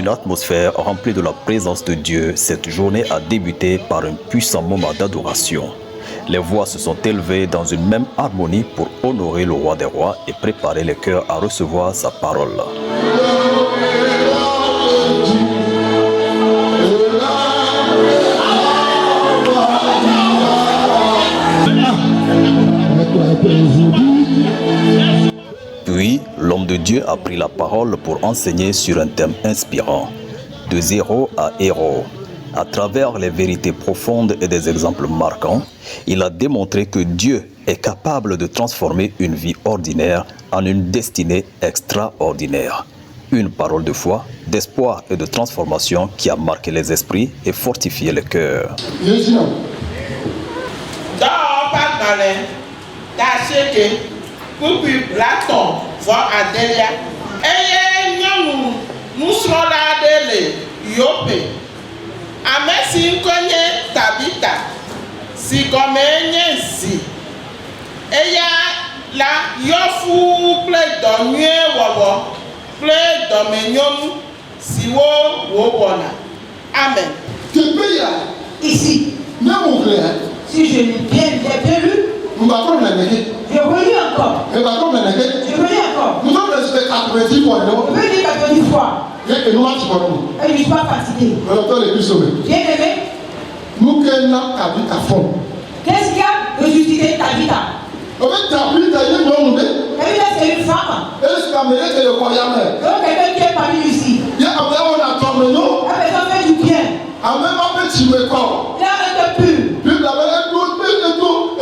une atmosphère remplie de la présence de Dieu, cette journée a débuté par un puissant moment d'adoration. Les voix se sont élevées dans une même harmonie pour honorer le roi des rois et préparer les cœurs à recevoir sa parole. Puis, l'homme de Dieu a pris la parole pour enseigner sur un thème inspirant, de zéro à héros. À travers les vérités profondes et des exemples marquants, il a démontré que Dieu est capable de transformer une vie ordinaire en une destinée extraordinaire. Une parole de foi, d'espoir et de transformation qui a marqué les esprits et fortifié les cœurs. Ame si nkonye Tabita si gomenye si eya la yofu ple domie wowo ple domenyomu si wo wona. Amen. Tu peux y aller. Ici. Même mon frère. Si je lis bien, j'ai bien lu. Nous battons la négé. Je relis encore. Et battons la négé. Je relis encore. Nous sommes restés 90 fois. Je vais lire 90 fois. Et nous marchons pas nous. Et je ne suis pas fatigué. Le docteur est plus sauvé. Bien aimé. Nous qui n'a Tabita à fond. Qu'est-ce qui a ressuscité Tabita? En fait, Tabita, il est bon. Tabita, c'est une femme. Est-ce que Amérique est le croyant? Donc, quelqu'un qui est parmi nous ici. Il y a un peu on a tombé, non? La personne fait du bien. A même un petit mécor. Il a un peu pur. Puis la personne et tout.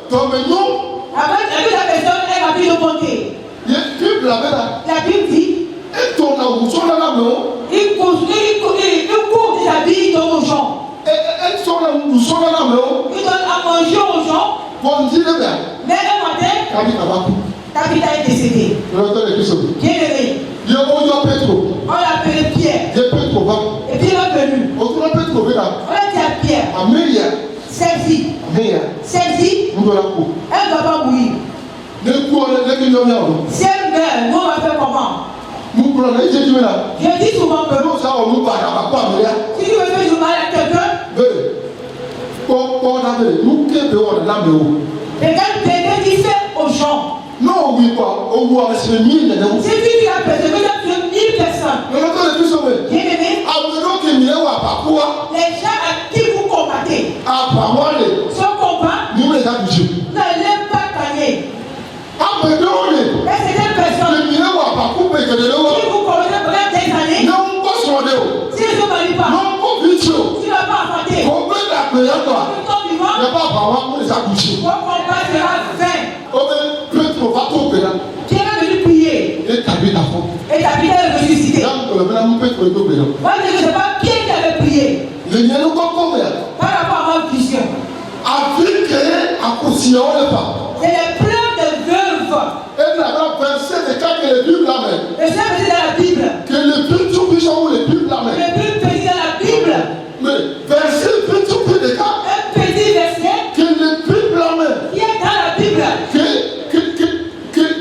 Tombé, non? Après, la personne est remplie de bonté. Puis la Bible dit. Et ton amour, son amour. Il court des habits aux gens. Et son amour. Il donne à manger aux gens. Bon, dis le bien. Mais un matin, Tabita est décédé. Le docteur est plus sauvé. Bien aimé. Il y a Pétro. On l'a appelé Pierre. Il y a Pétro, va. Et puis il est venu. Autour de Pétro, là. On a dit à Pierre. Amélia. Celle-ci. Amélia. Celle-ci. Nous la coupe. Elle ne va pas mourir. Ne cours, ne qu'il y a. Si elle meurt, nous on va faire comment? Nous prenons les Jésus là. Je dis souvent que nous, ça, on nous parle à quoi, Amélia? Si tu veux faire du mal à quelqu'un, nous qui devons la maison. quelqu'un qui fait aux gens. Non, oui, pas. Au revoir, c'est 1000. Si tu dis à personne, tu as 1000 personnes. Le docteur est plus sauvé. Bien aimé. Les gens à qui vous combattez. Ce combat, nous les habitués. n'allez pas gagner. Mais c'est des personnes qui vous combattez pendant des années. Si je ne marie pas, tu ne vas pas affronter. Vos combats sera vain. Pierre est venu prier. Et Tabita est ressuscité. Moi, je ne sais pas qui avait prié. Par rapport à ma vision. C'est les pleurs de veuves. Et la verset de cas que les Bibles l'amènent. Et ça, c'est dans la Bible. Que les plus tout puissants ou les Bibles l'amènent. Le plus petit dans la Bible. Mais verset plus tout de cas. Un petit verset. Que les Bibles l'amènent. Qui est dans la Bible.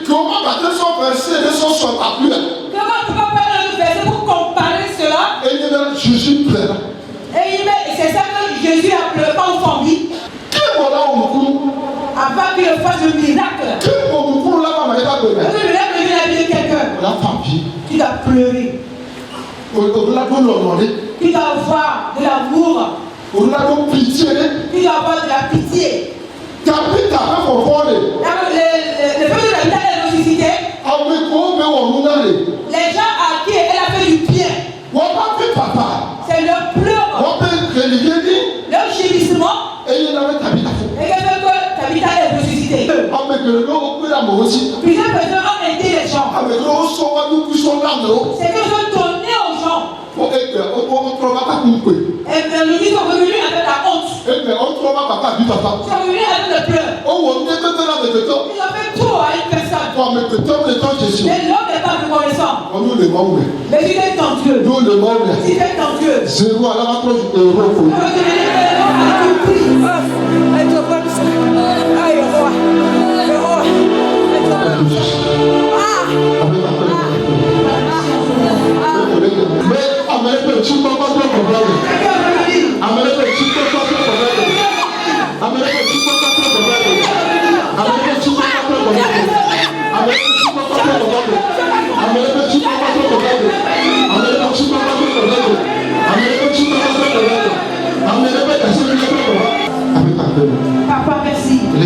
Comment battre son verset de son son à plus. Comment tu peux prendre un verset pour comparer cela? Et il dit Jésus pleure. Et c'est ça que Jésus a pleuré pas au famille. Qui est là au Moukou? Avant qu'il fasse le miracle. Qui est au Moukou là bas? Quand le miracle vient à la vie de quelqu'un. La famille. Tu dois pleurer. Tu dois avoir de l'amour. Pitié. Tu dois avoir de la pitié. Tabita a confondu. Le feu de la vie est ressuscité. Les gens à qui elle a fait du bien. C'est leur pleur. Leur gémissement. Et qu'est-ce que Tabita est ressuscité? Plusieurs personnes ont aidé les gens. C'est que je donnais aux gens. Et ils sont revenus avec la honte. Ils sont revenus avec le pleur. Ils ont fait tout à une personne. Mais l'homme n'est pas reconnaissant. Mais il est dans Dieu. Il est dans Dieu. Zéro à la matroche de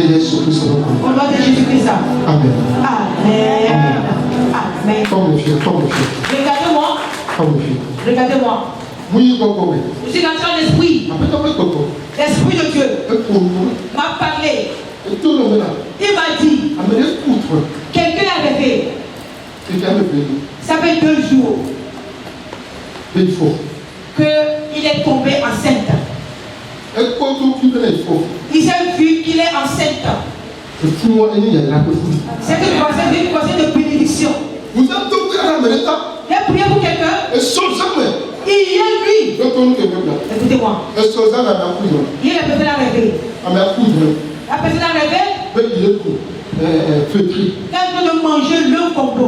Au nom de Jésus-Christ. Amen. Amen. Amen. Regardez-moi. Regardez-moi. Je suis dans l'esprit. L'esprit de Dieu m'a parlé. Il m'a dit, quelqu'un a rêvé. Ça fait 2 jours qu'il est tombé enceinte. Il s'est vu qu'il est enceinte. C'est une croisée de bénédiction. Vous êtes tout près à la minute. Il a prié pour quelqu'un. Et sauf jamais. Il y a lui. Écoutez-moi. Et sauf jamais à ma couille. Il a personne à rêver. À ma couille. La personne a rêvé. Il est feutré. Quand de manger le combo.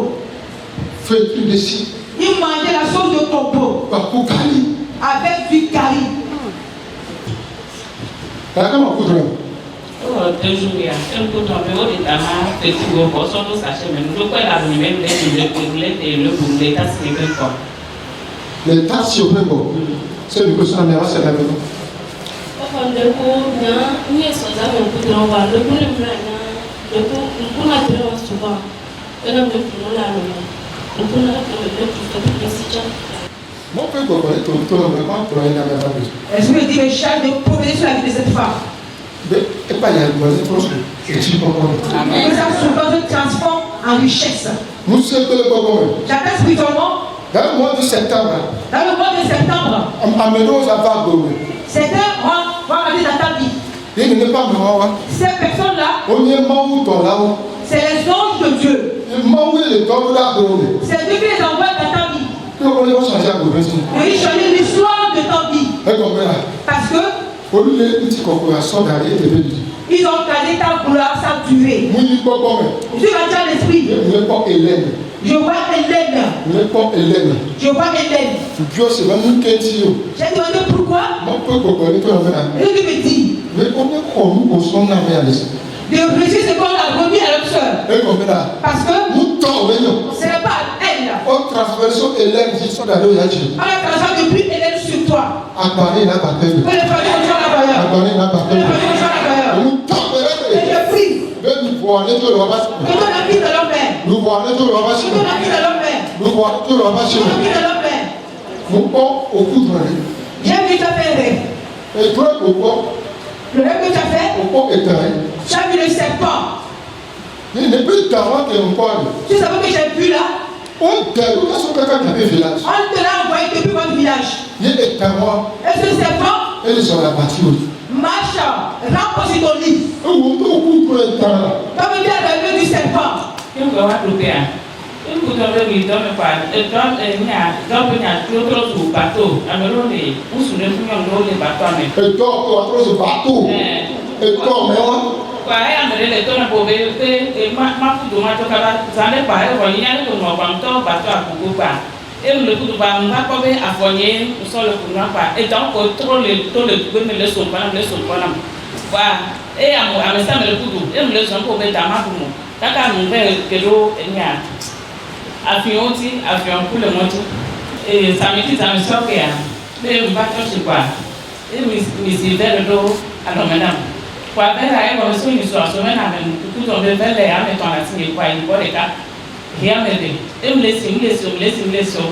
Feutré dessus. Il mangeait la sauce de combo. Avec du curry. Comment vous voulez? Oh, 2 jours, il y a un peu de temps, il y a un petit peu de temps, il y a un l'état sur le corps. C'est le question de la c'est la maison. Mon père connaît tout le monde pour aller dans la maison. Est-ce que dit le charge de prophétie sur la vie de cette femme? Et pas y a le proche. Et tu comprends. Et ça souvent se transforme en richesse. Nous sommes le Congo. J'attends spirituellement. Dans le mois de septembre. Dans le mois de septembre. Amenons à Vago. Certains vont aller dans ta vie. Il n'est pas mort. Ces personnes-là. On est mort dans là-haut. C'est les anges de Dieu. C'est Dieu qui les envoie dans ta vie. Et ils changent l'histoire de ta vie. Parce que ils ont gardé ta gloire, sa durée. Je suis rentré à l'esprit. Je vois Hélène. Je vois Hélène. J'ai demandé pourquoi. Et il me dit. De réussir ce qu'on a remis à notre soeur. Parce que ce n'est pas elle. On a transféré depuis Hélène sur toi. Et je prie. Que ton ami de l'homme père. Que ton ami de l'homme père. J'ai vu ta faire rêve. Le rêve que tu as fait, tu as vu le serpent. Tu savais que j'ai vu là. On te l'a envoyé depuis votre village. Et ce serpent marche, rampe sur ton lit. Comme il est arrivé du serpent. Avion pour le moto. Et ça me dit, ça me sort que mais on va toucher quoi. Et mes verres d'eau, alors madame. Quoi, ben là, on se une histoire, on tout on veut faire les âmes et ton assigne quoi, il faut les cas. Rien me dit. Et me laisse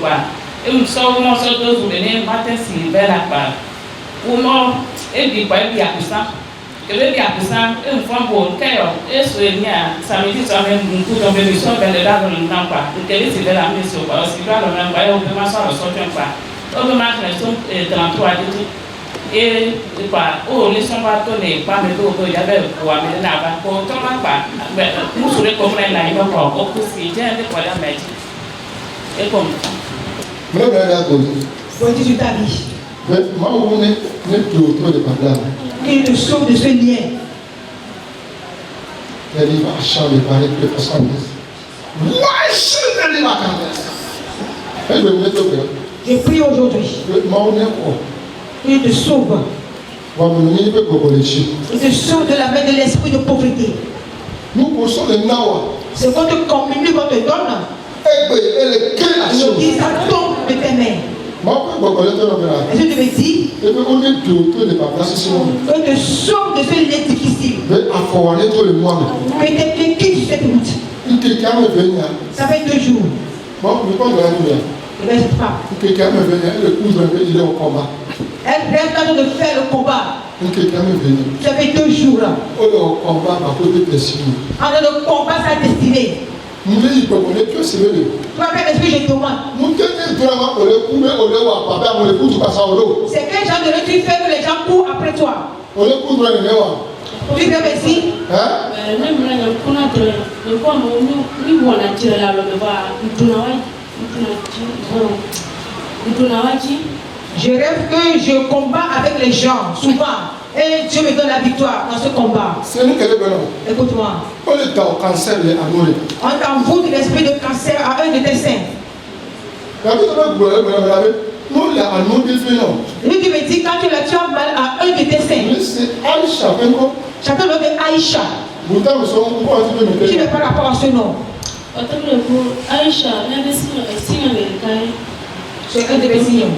quoi. Et me sort, mon sort de vous venez, matin, si vers la part. Ou non, et puis quoi, il y a tout ça. Et le bien pour ça, une fois pour cœur, et ce lien, ça me dit ça même beaucoup de bénédictions vers le lac de l'Union. Quelle est la mission? Si tu as le même voyage, on peut m'asseoir le sortir pas. On peut marquer les sommes 33 et quoi, oh, les sommes à donner, pas me dire qu'il y avait pour amener là-bas. Pour tout le monde, nous serons comme là, il va voir, au coup, si j'ai un peu de la magie. Et comme ça. Voici du tabi. Et le sauve de ce lien. Je prie aujourd'hui. Il te sauve. Il te sauve de la main de l'esprit de pauvreté. Ce qu'on te communique, qu'on te donne. Il ça tombe de tes mains. Et je te dis que te sauve de ce lait difficile. Que tes pieds quittent sur cette route. Ça fait 2 jours. Et bien, je frappe. Elle reste en train de faire le combat. Ça fait 2 jours là. En train de combattre sa destinée. Toi, avec l'esprit, je te demande. C'est quel genre de lutte tu fais que les gens courent après toi? Tu fais merci? Je rêve que je combats avec les gens, souvent. Et Dieu me donne la victoire dans ce combat. Écoute-moi. On t'envoûte l'esprit de cancer à un de tes seins. Lui qui me dit quand tu as mal à un de tes seins. Chacun le nom de Aïcha. Tu n'as pas rapport à ce nom. C'est un de mes signes.